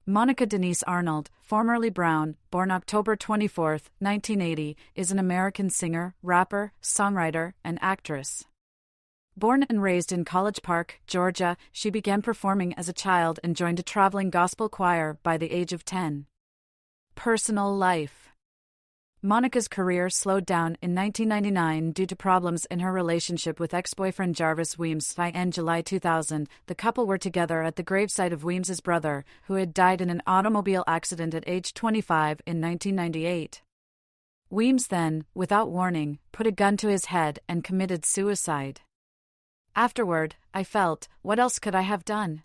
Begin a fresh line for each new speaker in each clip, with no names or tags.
Monica Denise Arnold, formerly Brown, born October 24, 1980, is an American singer, rapper, songwriter, and actress. Born and raised in College Park, Georgia, she began performing as a child and joined a traveling gospel choir by the age of 10. Personal life. Monica's career slowed down in 1999 due to problems in her relationship with ex-boyfriend Jarvis Weems. In July 2000, the couple were together at the gravesite of Weems's brother, who had died in an automobile accident at age 25 in 1998. Weems then, without warning, put a gun to his head and committed suicide. Afterward, I felt, what else could I have done?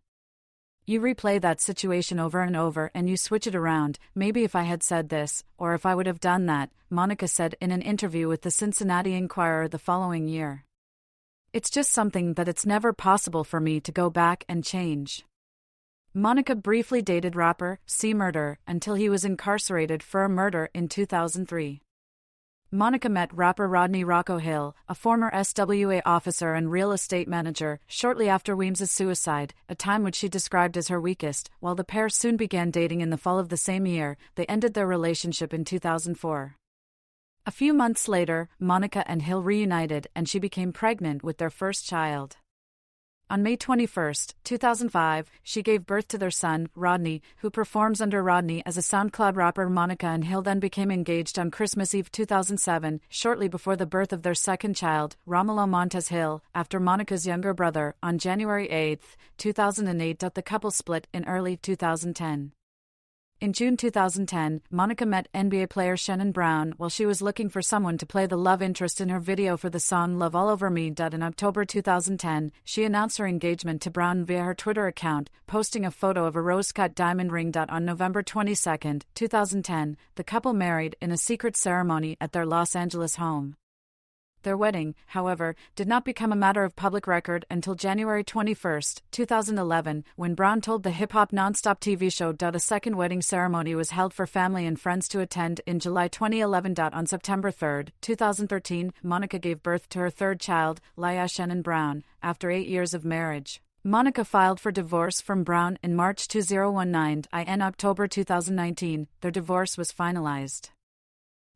You replay that situation over and over and you switch it around. Maybe if I had said this, or if I would have done that, Monica said in an interview with the Cincinnati Enquirer the following year. It's just something that it's never possible for me to go back and change. Monica briefly dated rapper C. Murder until he was incarcerated for a murder in 2003. Monica met rapper Rodney Rocco Hill, a former SWA officer and real estate manager, shortly after Weems's suicide, a time which she described as her weakest. While the pair soon began dating in the fall of the same year, they ended their relationship in 2004. A few months later, Monica and Hill reunited and she became pregnant with their first child. On May 21, 2005, she gave birth to their son, Rodney, who performs under Rodney as a SoundCloud rapper. Monica and Hill then became engaged on Christmas Eve 2007, shortly before the birth of their second child, Romulo Montez Hill, after Monica's younger brother, on January 8, 2008. The couple split in early 2010. In June 2010, Monica met NBA player Shannon Brown while she was looking for someone to play the love interest in her video for the song Love All Over Me. In October 2010, she announced her engagement to Brown via her Twitter account, posting a photo of a rose-cut diamond ring. On November 22, 2010, the couple married in a secret ceremony at their Los Angeles home. Their wedding, however, did not become a matter of public record until January 21, 2011, when Brown told the hip-hop nonstop TV show a second wedding ceremony was held for family and friends to attend in July 2011. On September 3, 2013, Monica gave birth to her third child, Laya Shannon Brown, after 8 years of marriage. Monica filed for divorce from Brown in March 2019. In October 2019, their divorce was finalized.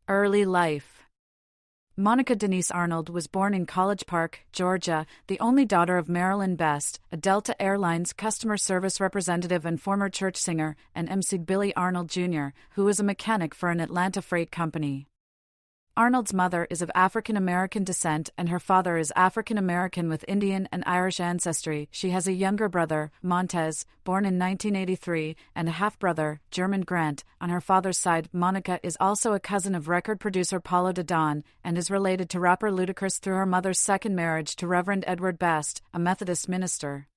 Early life. Monica Denise Arnold was born in College Park, Georgia, the only daughter of Marilyn Best, a Delta Airlines customer service representative and former church singer, and MC Billy Arnold Jr., who was a mechanic for an Atlanta freight company. Arnold's mother is of African American descent and her father is African American with Indian and Irish ancestry. She has a younger brother, Montez, born in 1983, and a half-brother, German Grant. On her father's side, Monica is also a cousin of record producer Paulo da Don and is related to rapper Ludacris through her mother's second marriage to Reverend Edward Best, a Methodist minister.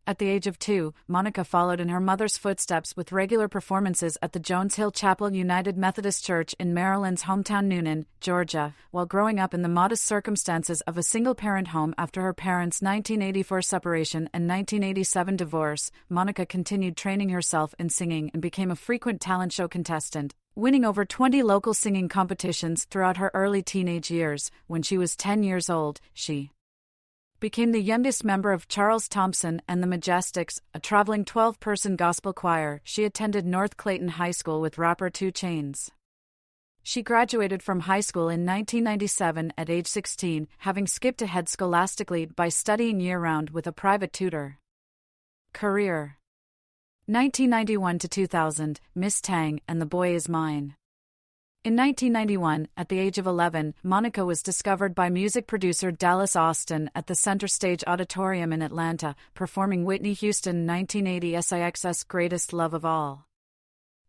At the age of 2, Monica followed in her mother's footsteps with regular performances at the Jones Hill Chapel United Methodist Church in Maryland's hometown Noonan, Georgia, while growing up in the modest circumstances of a single-parent home after her parents' 1984 separation and 1987 divorce. Monica continued training herself in singing and became a frequent talent show contestant, winning over 20 local singing competitions throughout her early teenage years. When she was 10 years old, she became the youngest member of Charles Thompson and the Majestics, a traveling 12-person gospel choir. She attended North Clayton High School with rapper 2 Chainz. She graduated from high school in 1997 at age 16, having skipped ahead scholastically by studying year-round with a private tutor. Career. 1991 to 2000, Miss Tang and the Boy Is Mine. In 1991, at the age of 11, Monica was discovered by music producer Dallas Austin at the Center Stage Auditorium in Atlanta, performing Whitney Houston 1980 SIX's Greatest Love of All.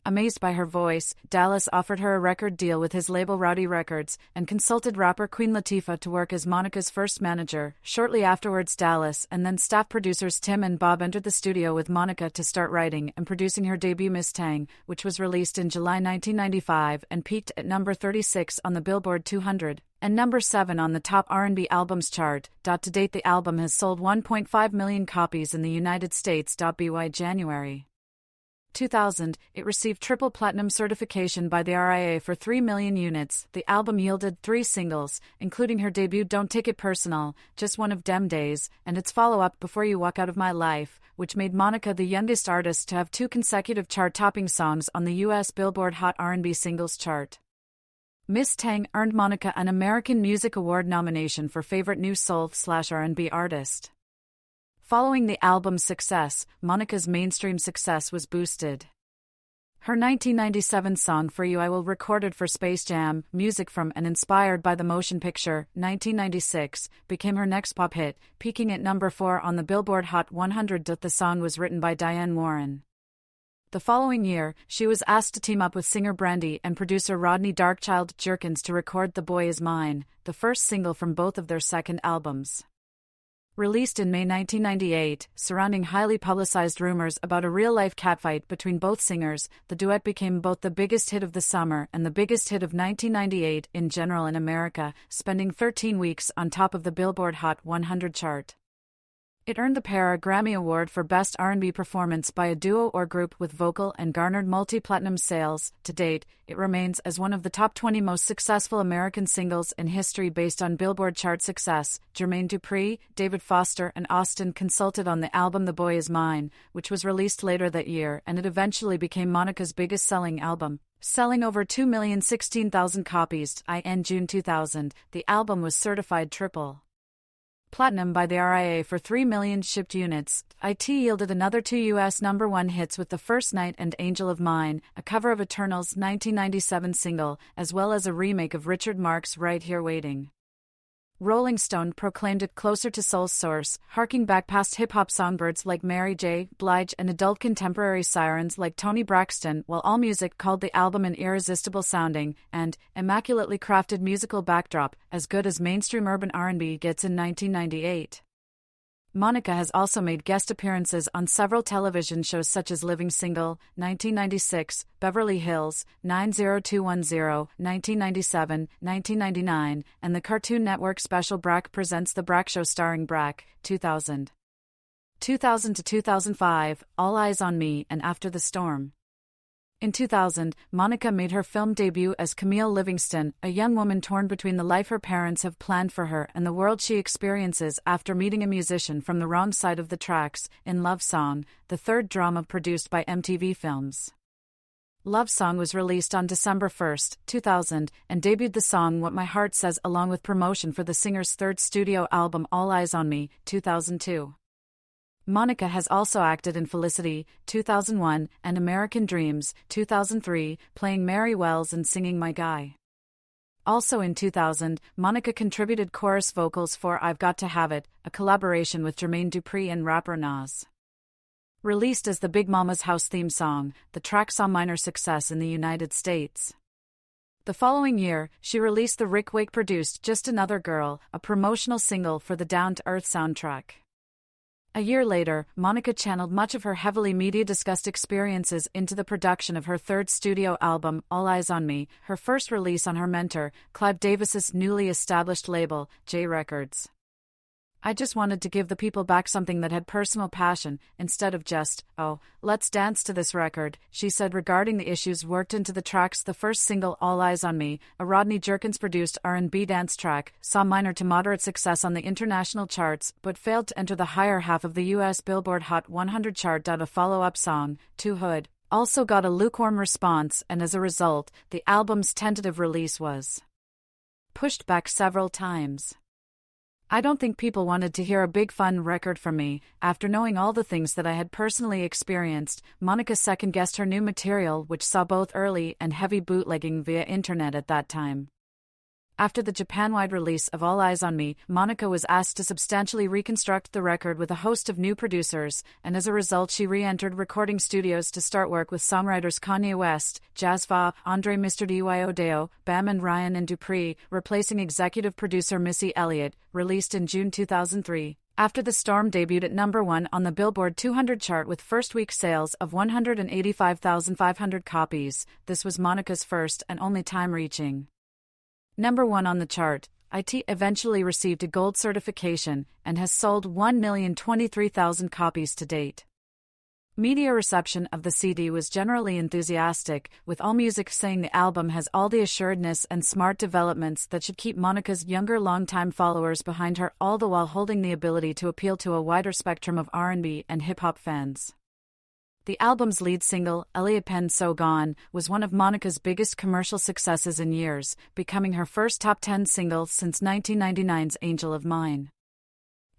Amazed by her voice, Dallas offered her a record deal with his label Rowdy Records and consulted rapper Queen Latifah to work as Monica's first manager. Shortly afterwards, Dallas and then staff producers Tim and Bob entered the studio with Monica to start writing and producing her debut Miss Tang, which was released in July 1995 and peaked at number 36 on the Billboard 200 and number 7 on the top R&B albums chart. To date, the album has sold 1.5 million copies in the United States. By January 2000, it received triple platinum certification by the RIA for 3 million units. The album yielded 3 singles, including her debut Don't Take It Personal, Just One of Dem Days, and its follow-up Before You Walk Out of My Life, which made Monica the youngest artist to have 2 consecutive chart-topping songs on the U.S. Billboard Hot R&B Singles chart. Miss Tang earned Monica an American Music Award nomination for Favorite New Soul/R&B Artist. Following the album's success, Monica's mainstream success was boosted. Her 1997 song For You I Will, recorded for Space Jam, music from and inspired by the motion picture 1996, became her next pop hit, peaking at number 4 on the Billboard Hot 100. The song was written by Diane Warren. The following year, she was asked to team up with singer Brandy and producer Rodney Darkchild Jerkins to record The Boy Is Mine, the first single from both of their second albums. Released in May 1998, surrounding highly publicized rumors about a real-life catfight between both singers, the duet became both the biggest hit of the summer and the biggest hit of 1998 in general in America, spending 13 weeks on top of the Billboard Hot 100 chart. It earned the pair a Grammy Award for Best R&B Performance by a Duo or Group with Vocal and garnered multi-platinum sales. To date, it remains as one of the top 20 most successful American singles in history based on Billboard chart success. Jermaine Dupri, David Foster, and Austin consulted on the album The Boy Is Mine, which was released later that year, and it eventually became Monica's biggest-selling album, selling over 2,016,000 copies. In June 2000, the album was certified triple platinum by the RIA for 3 million shipped units. It yielded another 2 U.S. #1 hits with The First Night and Angel of Mine, a cover of Eternal's 1997 single, as well as a remake of Richard Marx's Right Here Waiting. Rolling Stone proclaimed it closer to soul's source, harking back past hip-hop songbirds like Mary J. Blige and adult contemporary sirens like Toni Braxton, while AllMusic called the album an irresistible sounding and immaculately crafted musical backdrop, as good as mainstream urban R&B gets in 1998. Monica has also made guest appearances on several television shows such as Living Single, 1996, Beverly Hills, 90210, 1997, 1999, and the Cartoon Network special Brack Presents The Brack Show starring Brack, 2000. 2000 to 2005, All Eyes on Me and After the Storm. In 2000, Monica made her film debut as Camille Livingston, a young woman torn between the life her parents have planned for her and the world she experiences after meeting a musician from the wrong side of the tracks, in Love Song, the third drama produced by MTV Films. Love Song was released on December 1, 2000, and debuted the song What My Heart Says along with promotion for the singer's third studio album All Eyes on Me, 2002. Monica has also acted in Felicity, 2001, and American Dreams, 2003, playing Mary Wells and singing My Guy. Also in 2000, Monica contributed chorus vocals for I've Got to Have It, a collaboration with Jermaine Dupri and rapper Nas. Released as the Big Mama's House theme song, the track saw minor success in the United States. The following year, she released the Rick Wake-produced Just Another Girl, a promotional single for the Down to Earth soundtrack. A year later, Monica channeled much of her heavily media-discussed experiences into the production of her third studio album, All Eyes on Me, her first release on her mentor, Clive Davis's newly established label, J Records. I just wanted to give the people back something that had personal passion, instead of just, oh, let's dance to this record, she said regarding the issues worked into the tracks. The first single, All Eyes on Me, a Rodney Jerkins-produced R&B dance track, saw minor to moderate success on the international charts, but failed to enter the higher half of the U.S. Billboard Hot 100 chart. A follow-up song, To Hood, also got a lukewarm response, and as a result, the album's tentative release was pushed back several times. I don't think people wanted to hear a big fun record from me. After knowing all the things that I had personally experienced, Monica second-guessed her new material, which saw both early and heavy bootlegging via internet at that time. After the Japan-wide release of All Eyes on Me, Monica was asked to substantially reconstruct the record with a host of new producers, and as a result she re-entered recording studios to start work with songwriters Kanye West, Jazz Va, Andre Mr. Dyo, Bam and Ryan and Dupree, replacing executive producer Missy Elliott, released in June 2003. After the Storm debuted at number 1 on the Billboard 200 chart with first-week sales of 185,500 copies, this was Monica's first and only time reaching number 1 on the chart. It eventually received a gold certification and has sold 1,023,000 copies to date. Media reception of the CD was generally enthusiastic, with AllMusic saying the album has all the assuredness and smart developments that should keep Monica's younger longtime followers behind her, all the while holding the ability to appeal to a wider spectrum of R&B and hip-hop fans. The album's lead single, Elliott Penn's So Gone, was one of Monica's biggest commercial successes in years, becoming her first top 10 single since 1999's Angel of Mine.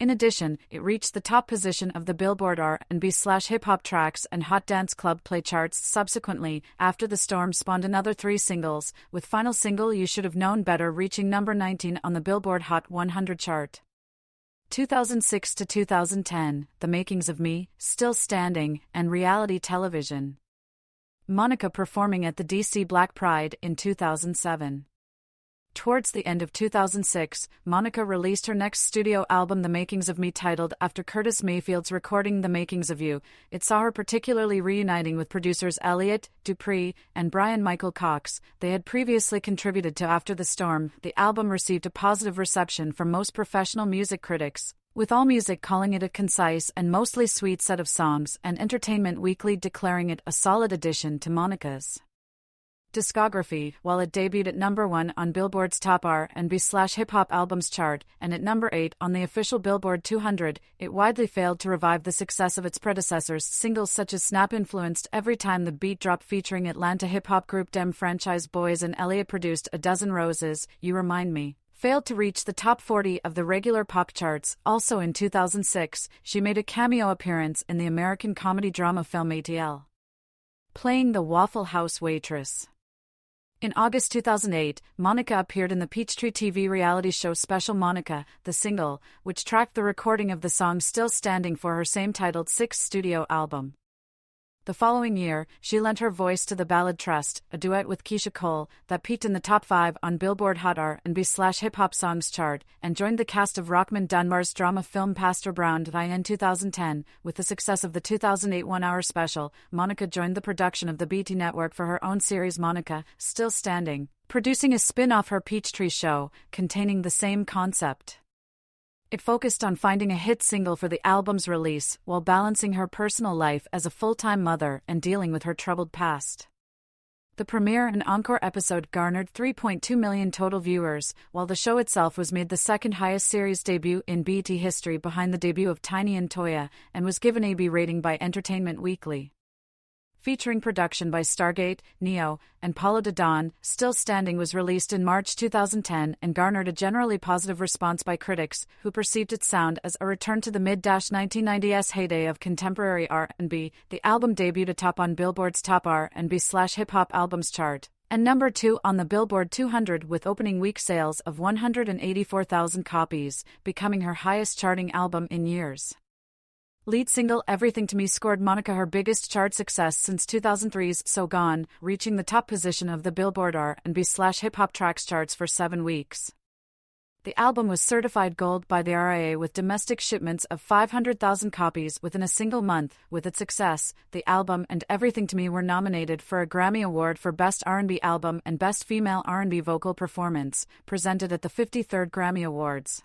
In addition, it reached the top position of the Billboard R&B/Hip Hop Tracks and Hot Dance Club Play charts subsequently. After the Storm spawned another 3 singles, with final single You Should Have Known Better reaching number 19 on the Billboard Hot 100 chart. 2006 to 2010, The Makings of Me, Still Standing, and reality television. Monica performing at the DC Black Pride in 2007. Towards the end of 2006, Monica released her next studio album The Makings of Me, titled after Curtis Mayfield's recording The Makings of You. It saw her particularly reuniting with producers Elliot Dupree and Brian Michael Cox. They had previously contributed to After the Storm. The album received a positive reception from most professional music critics, with AllMusic calling it a concise and mostly sweet set of songs, and Entertainment Weekly declaring it a solid addition to Monica's discography. While it debuted at number 1 on Billboard's top R&B/Hip Hop Albums chart and at number 8 on the official Billboard 200, it widely failed to revive the success of its predecessors. Singles such as Snap influenced Every Time the Beat Dropped, featuring Atlanta hip-hop group Dem Franchise Boys, and Elliott produced A Dozen Roses, You Remind Me, failed to reach the top 40 of the regular pop charts. Also in 2006, she made a cameo appearance in the American comedy drama film ATL, playing the Waffle House waitress. In August 2008, Monica appeared in the Peachtree TV reality show Special Monica, the single, which tracked the recording of the song Still Standing for her same-titled 6th studio album. The following year, she lent her voice to the ballad Trust, a duet with Keisha Cole, that peaked in the top 5 on Billboard Hot R&B/Hip Hop Songs chart, and joined the cast of Rockman Dunbar's drama film Pastor Brown in 2010. With the success of the 2008 one-hour special, Monica joined the production of the BT Network for her own series Monica, Still Standing, producing a spin-off her Peachtree show, containing the same concept. It focused on finding a hit single for the album's release, while balancing her personal life as a full-time mother and dealing with her troubled past. The premiere and encore episode garnered 3.2 million total viewers, while the show itself was made the second highest series debut in BET history behind the debut of Tiny and Toya, and was given a B rating by Entertainment Weekly. Featuring production by Stargate, Neo, and Paula Didon, Still Standing was released in March 2010 and garnered a generally positive response by critics, who perceived its sound as a return to the mid-1990s heyday of contemporary R&B. The album debuted atop on Billboard's top R&B/Hip Hop Albums chart, and number 2 on the Billboard 200 with opening week sales of 184,000 copies, becoming her highest charting album in years. Lead single Everything to Me scored Monica her biggest chart success since 2003's So Gone, reaching the top position of the Billboard R&B/Hip Hop Tracks charts for 7 weeks. The album was certified gold by the RIA with domestic shipments of 500,000 copies within a single month. With its success, the album and Everything to Me were nominated for a Grammy Award for Best R&B Album and Best Female R&B Vocal Performance, presented at the 53rd Grammy Awards.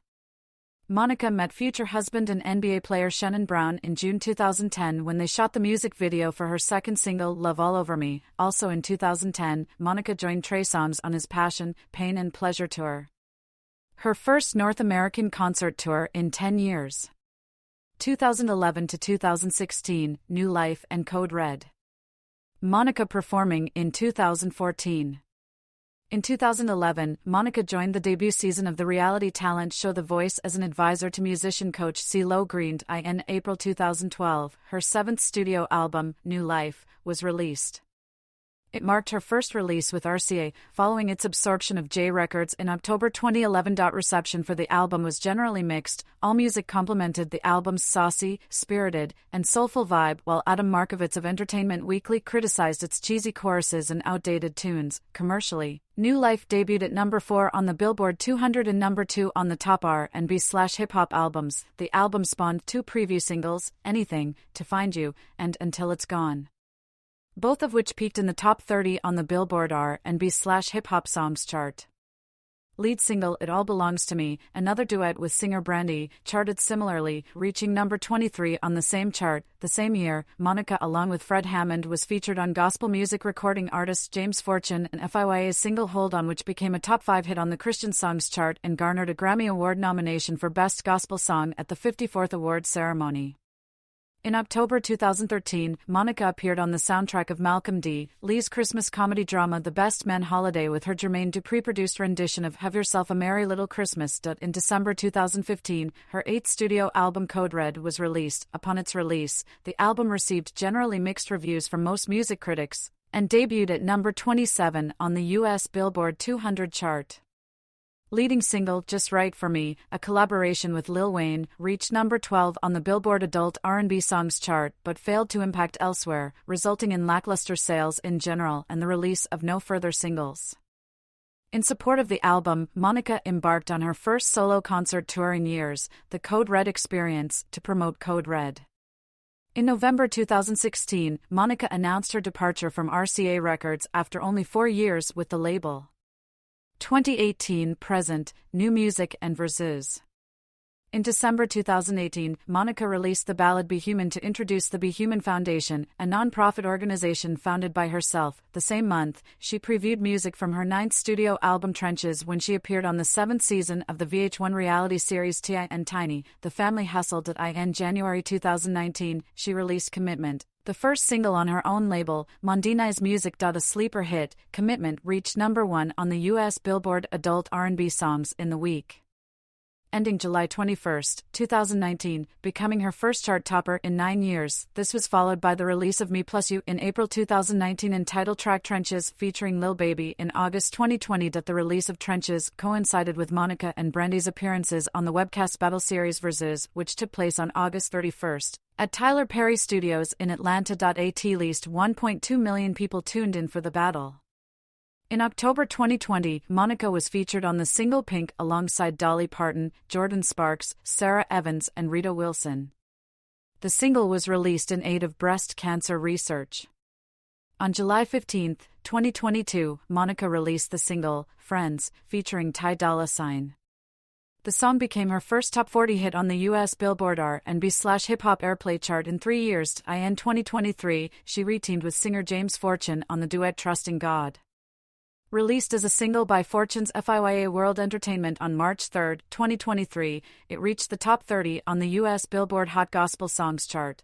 Monica met future husband and NBA player Shannon Brown in June 2010 when they shot the music video for her second single, Love All Over Me. Also in 2010, Monica joined Trey Songz on his Passion, Pain and Pleasure tour, her first North American concert tour in 10 years. 2011 to 2016, New Life and Code Red. Monica performing in 2014. In 2011, Monica joined the debut season of the reality talent show The Voice as an advisor to musician coach CeeLo Green. In April 2012, her 7th studio album, New Life, was released. It marked her first release with RCA, following its absorption of J Records in October 2011. Reception for the album was generally mixed. AllMusic complimented the album's saucy, spirited, and soulful vibe, while Adam Markovitz of Entertainment Weekly criticized its cheesy choruses and outdated tunes. Commercially, New Life debuted at number 4 on the Billboard 200 and number 2 on the top R&B/Hip Hop Albums. The album spawned 2 preview singles, Anything, To Find You, and Until It's Gone, both of which peaked in the top 30 on the Billboard R&B/Hip Hop Songs chart. Lead single It All Belongs to Me, another duet with singer Brandy, charted similarly, reaching number 23 on the same chart. The same year, Monica along with Fred Hammond was featured on gospel music recording artist James Fortune and FYA's single Hold On, which became a top 5 hit on the Christian Songs chart and garnered a Grammy Award nomination for Best Gospel Song at the 54th Award ceremony. In October 2013, Monica appeared on the soundtrack of Malcolm D. Lee's Christmas comedy drama The Best Man Holiday with her Jermaine Dupri-produced rendition of Have Yourself a Merry Little Christmas. In December 2015, her 8th studio album Code Red was released. Upon its release, the album received generally mixed reviews from most music critics, and debuted at number 27 on the U.S. Billboard 200 chart. Leading single Just Right for Me, a collaboration with Lil Wayne, reached number 12 on the Billboard Adult R&B Songs chart but failed to impact elsewhere, resulting in lackluster sales in general and the release of no further singles. In support of the album, Monica embarked on her first solo concert tour in years, the Code Red Experience, to promote Code Red. In November 2016, Monica announced her departure from RCA Records after only 4 years with the label. 2018 present, New Music and Versus. In December 2018, Monica released the ballad Be Human to introduce the Be Human Foundation, a non-profit organization founded by herself. The same month, she previewed music from her 9th studio album Trenches when she appeared on the 7th season of the VH1 reality series T.I.N. Tiny, The Family Hustled. In January 2019, she released Commitment, the first single on her own label, Mondini's Music. A sleeper hit, Commitment reached number 1 on the U.S. Billboard Adult R&B Songs in the week. Ending July 21, 2019, becoming her first chart topper in 9 years. This was followed by the release of Me Plus You in April 2019 and title track Trenches featuring Lil Baby in August 2020. The release of Trenches coincided with Monica and Brandy's appearances on the webcast battle series Versus, which took place on August 31. At Tyler Perry Studios in Atlanta. At least 1.2 million people tuned in for the battle. In October 2020, Monica was featured on the single Pink alongside Dolly Parton, Jordan Sparks, Sarah Evans, and Rita Wilson. The single was released in aid of breast cancer research. On July 15, 2022, Monica released the single, Friends, featuring Ty Dolla $ign. The song became her first top 40 hit on the U.S. Billboard R&B/Hip Hop Airplay chart in 3 years. In 2023, she reteamed with singer James Fortune on the duet Trusting God. Released as a single by Fortune's FYA World Entertainment on March 3, 2023, it reached the top 30 on the U.S. Billboard Hot Gospel Songs chart.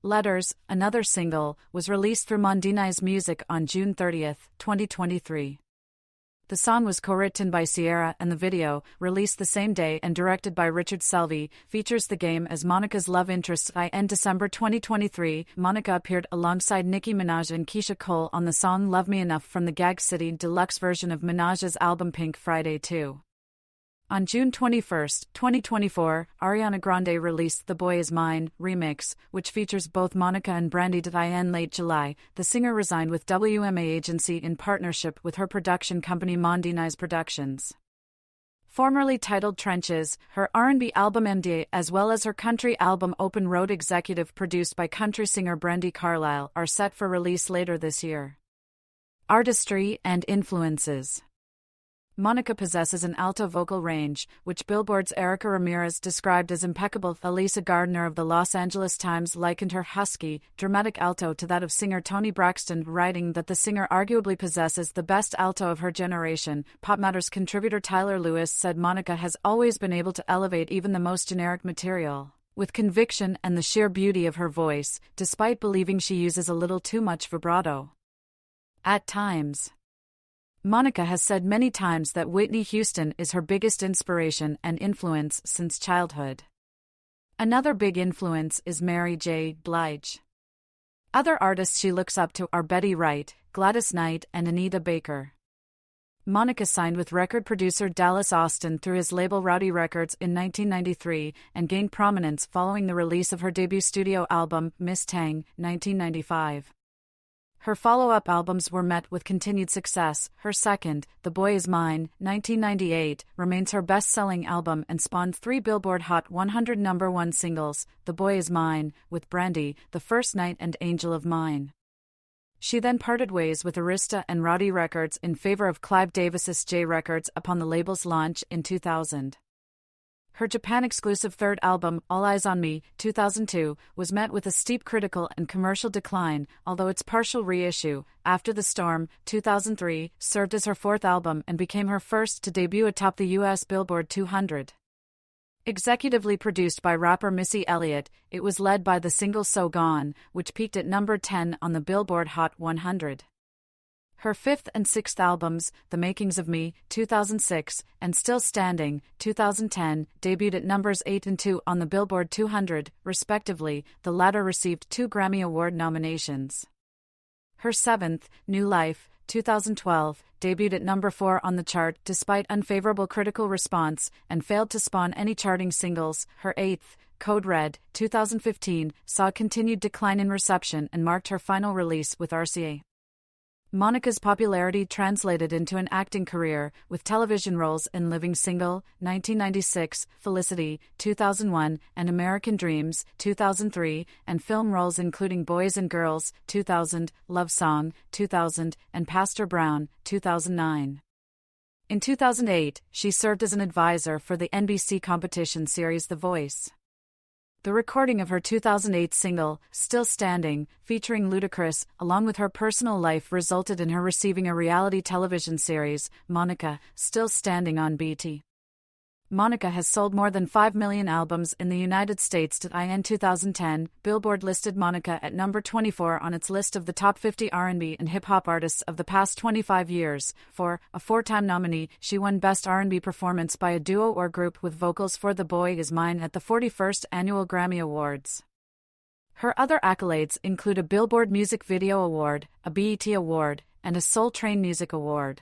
Letters, another single, was released through Mondini's Music on June 30, 2023. The song was co-written by Sierra and the video, released the same day and directed by Richard Selvey, features The Game as Monica's love interest. In December 2023, Monica appeared alongside Nicki Minaj and Keisha Cole on the song Love Me Enough from the Gag City deluxe version of Minaj's album Pink Friday 2. On June 21, 2024, Ariana Grande released The Boy Is Mine remix, which features both Monica and Brandy. In late July, the singer resigned with WMA Agency in partnership with her production company Mondini's Productions. Formerly titled Trenches, her R&B album MDA as well as her country album Open Road executive produced by country singer Brandi Carlile are set for release later this year. Artistry and influences. Monica possesses an alto vocal range, which Billboard's Erica Ramirez described as impeccable. Elisa Gardner of the Los Angeles Times likened her husky, dramatic alto to that of singer Toni Braxton, writing that the singer arguably possesses the best alto of her generation. Pop Matters contributor Tyler Lewis said Monica has always been able to elevate even the most generic material with conviction and the sheer beauty of her voice, despite believing she uses a little too much vibrato at times. Monica has said many times that Whitney Houston is her biggest inspiration and influence since childhood. Another big influence is Mary J. Blige. Other artists she looks up to are Betty Wright, Gladys Knight, and Anita Baker. Monica signed with record producer Dallas Austin through his label Rowdy Records in 1993 and gained prominence following the release of her debut studio album, Miss Tang, 1995. Her follow-up albums were met with continued success. Her second, The Boy Is Mine, 1998, remains her best-selling album and spawned 3 Billboard Hot 100 #1 singles, The Boy Is Mine, with Brandy, The First Night and Angel of Mine. She then parted ways with Arista and Rowdy Records in favor of Clive Davis's J Records upon the label's launch in 2000. Her Japan-exclusive third album, All Eyes on Me, 2002, was met with a steep critical and commercial decline, although its partial reissue, After the Storm, 2003, served as her fourth album and became her first to debut atop the U.S. Billboard 200. Executively produced by rapper Missy Elliott, it was led by the single So Gone, which peaked at number 10 on the Billboard Hot 100. Her fifth and sixth albums, The Makings of Me, 2006, and Still Standing, 2010, debuted at numbers 8 and 2 on the Billboard 200, respectively. The latter received 2 Grammy Award nominations. Her seventh, New Life, 2012, debuted at number 4 on the chart despite unfavorable critical response and failed to spawn any charting singles. Her eighth, Code Red, 2015, saw a continued decline in reception and marked her final release with RCA. Monica's popularity translated into an acting career, with television roles in Living Single, 1996, Felicity, 2001, and American Dreams, 2003, and film roles including Boys and Girls, 2000, Love Song, 2000, and Pastor Brown, 2009. In 2008, she served as an advisor for the NBC competition series The Voice. The recording of her 2008 single, Still Standing, featuring Ludacris, along with her personal life resulted in her receiving a reality television series, Monica, Still Standing on BT. Monica has sold more than 5 million albums in the United States. In 2010, Billboard listed Monica at number 24 on its list of the top 50 R&B and hip-hop artists of the past 25 years. For a 4-time nominee, she won Best R&B Performance by a Duo or Group with vocals for The Boy Is Mine at the 41st Annual Grammy Awards. Her other accolades include a Billboard Music Video Award, a BET Award, and a Soul Train Music Award.